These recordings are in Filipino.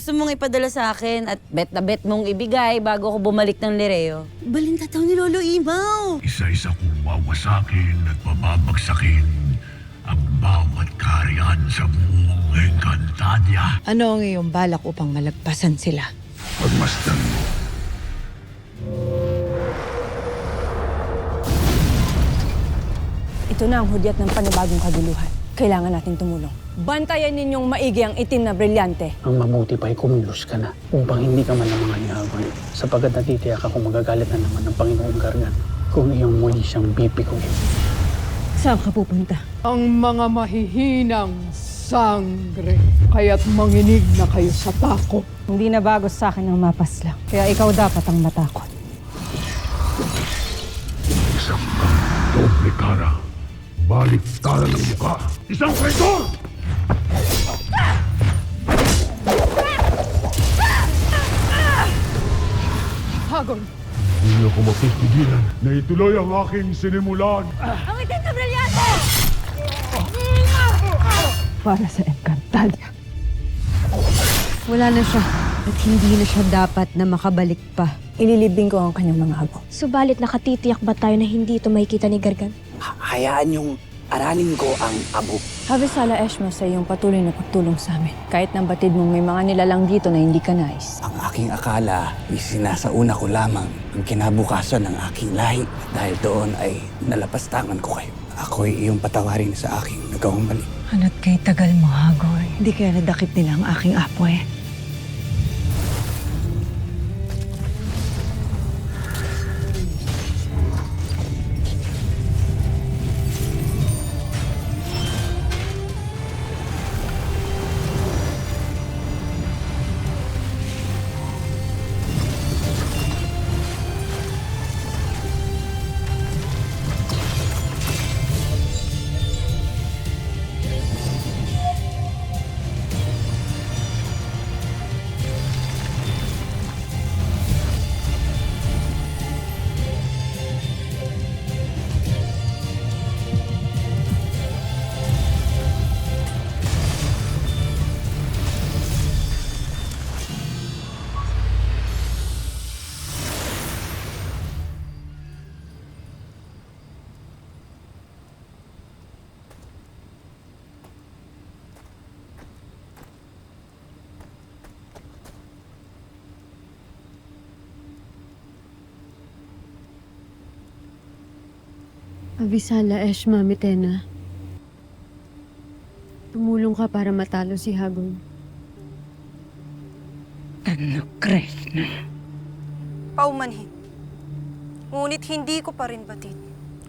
gusto mong ipadala sa akin at bet na bet mong ibigay bago ako bumalik ng Lereo? Balintataw ni Lolo Imaw! Isa-isa kong wawasakin at pababagsakin ang bawat kaharian sa buong Encantadia. Ano ang iyong balak upang malagpasan sila? Pagmasdan mo. Ito na ang hudyat ng panibagong kaguluhan. Kailangan nating tumulong. Bantayan ninyong maigi ang itim na brilyante. Ang mabuti pa ay kumilos ka na upang hindi ka man ang mga nihagoy. Sapagkat natitiyak akong magagalit na naman ng Panginoong Gargan kung iyong muli siyang bibiguin. Saan ka pupunta? Ang mga mahihinang sangre. Kaya't manginig na kayo sa takot. Hindi na bago sa akin ang mapaslang. Kaya ikaw dapat ang matakot. Isang doble cara. Baliktaran ng mukha. Isang traitor! Hagon! Hindi ako mapipigilan na ituloy ang aking sinimulan. Ang itim na brilyante! Para sa Encantadia. Wala na siya at hindi na siya dapat na makabalik pa. Ililibing ko ang kanyang mga abo. Subalit nakatitiyak ba tayo na hindi ito makikita ni Gargan? Hayaan yung aralin ko ang abo. Habisala Eshma sa iyong patuloy na pagtulong sa amin. Kahit nang batid mong may mga nilalang dito na hindi ka nais. Ang aking akala, isinasauna ko lamang ang kinabukasan ng aking lahi. Dahil doon ay nalapastangan ko kayo. Ako'y iyong patawarin sa aking nagawang mali. Ano't kay tagal mo, Hagoy? Hindi kaya nadakip nila ang aking apoy. Abisala, Eshma, Mitena. Tumulong ka para matalo si Hagon. Ano, Krishna? Paumanhin. Ngunit hindi ko pa rin batid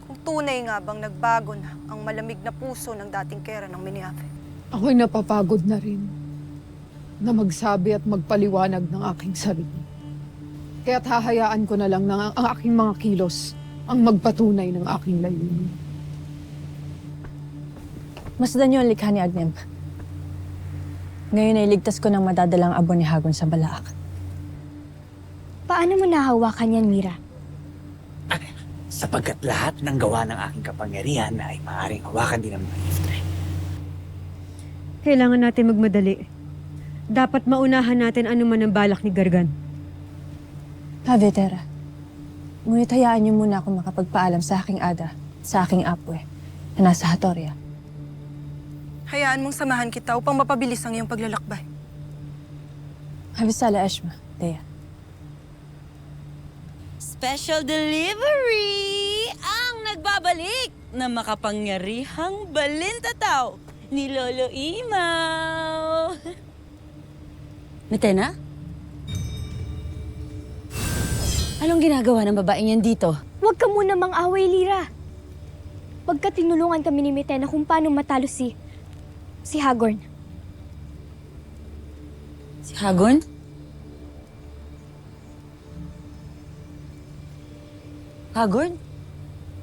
kung tunay nga bang nagbago na ang malamig na puso ng dating kera ng Miniafe. Ako'y napapagod na rin na magsabi at magpaliwanag ng aking sarili. Kaya't hahayaan ko na lang ang aking mga kilos ang magpatunay ng aking layunin. Masdan niyo ang likha ni Agnem. Ngayon ay ligtas ko ng madadalang abo ni Hagon sa Balaak. Paano mo nahawakan yan, Mira? Sapagkat lahat ng gawa ng aking kapangyarihan ay maaaring hawakan din ng mga Iftre. Kailangan natin magmadali. Dapat maunahan natin ano man ang balak ni Gargan. Vetera. Ngunit hayaan niyo muna ako makapagpaalam sa aking ada, sa aking apwe, na nasa Hatoria. Hayaan mong samahan kita upang mapabilis ang iyong paglalakbay. Habisala Eshma, Thea. Special delivery! Ang nagbabalik na makapangyarihang balintataw ni Lolo Imaw. Mitena? Anong ginagawa ng babaeng yan dito? Huwag ka muna mang-away, Lira. Pagka tinulungan kami ni Mitena kung paano matalo si Hagorn. Si Hagon? Hagon?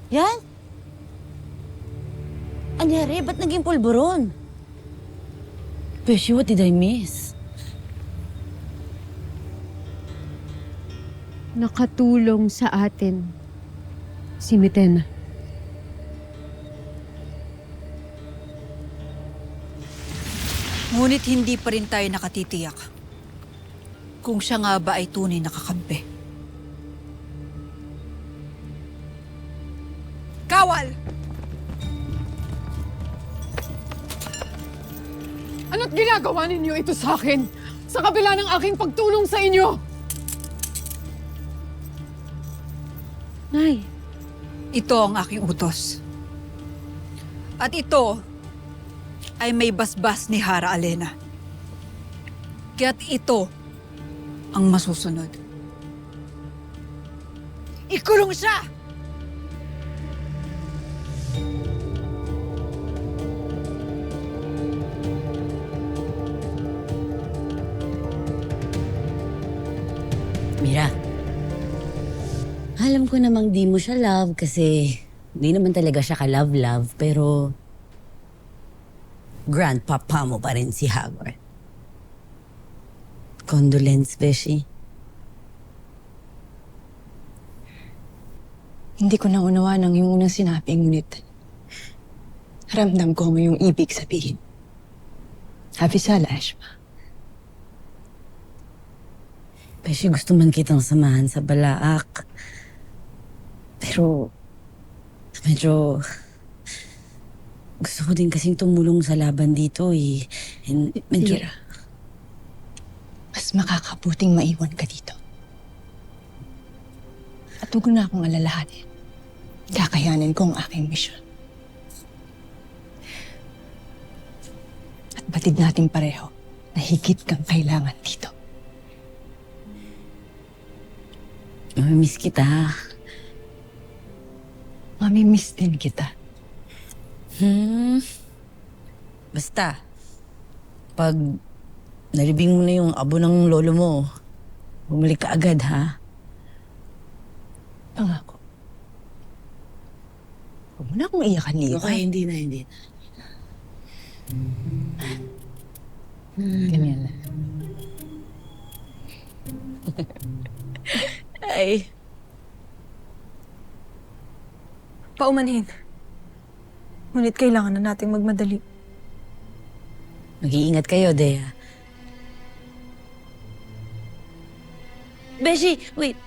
Yan? Anyari? Ba't naging pulburon? Beshi, what did I miss? Nakatulong sa atin si Mitena. Ngunit hindi pa rin tayo nakatitiyak kung siya nga ba ay tunay na kakampi. Kawal! Ano't ginagawa ninyo ito sa akin? Sa kabila ng aking pagtulong sa inyo? Nay, Ito ang aking utos. At ito ay may basbas ni Hara Alena. Kaya't ito ang masusunod. Ikulong siya! Mira, alam ko namang di mo siya love kasi di naman talaga siya ka-love-love, pero grandpapa mo pa rin si Hagor. Condolence, Beshi. Hindi ko naunawa ng yung unang sinabi, ngunit ramdam ko mo yung ibig sabihin. Happy Sala, Ashma. Beshi, gusto man kitang samahan sa balaak. Pero medyo gusto ko din kasing tumulong sa laban dito eh. And medyo... Lira, mas makakabuting maiwan ka dito. At huwag na akong alalahanin. Kakayanin ko ang aking misyon. At batid natin pareho na higit kang kailangan dito. Mamimiss kita. Mamimiss din kita. Basta, pag nalibing mo na yung abo ng lolo mo, bumalik ka agad, ha? Pangako. Huwag mo na akong iyakan, Lira. Okay, hindi na. Ganyan na. Ay, Paumanhin. Ngunit kailangan na nating magmadali. mag-iingat kayo, Dea. Beshi, wait.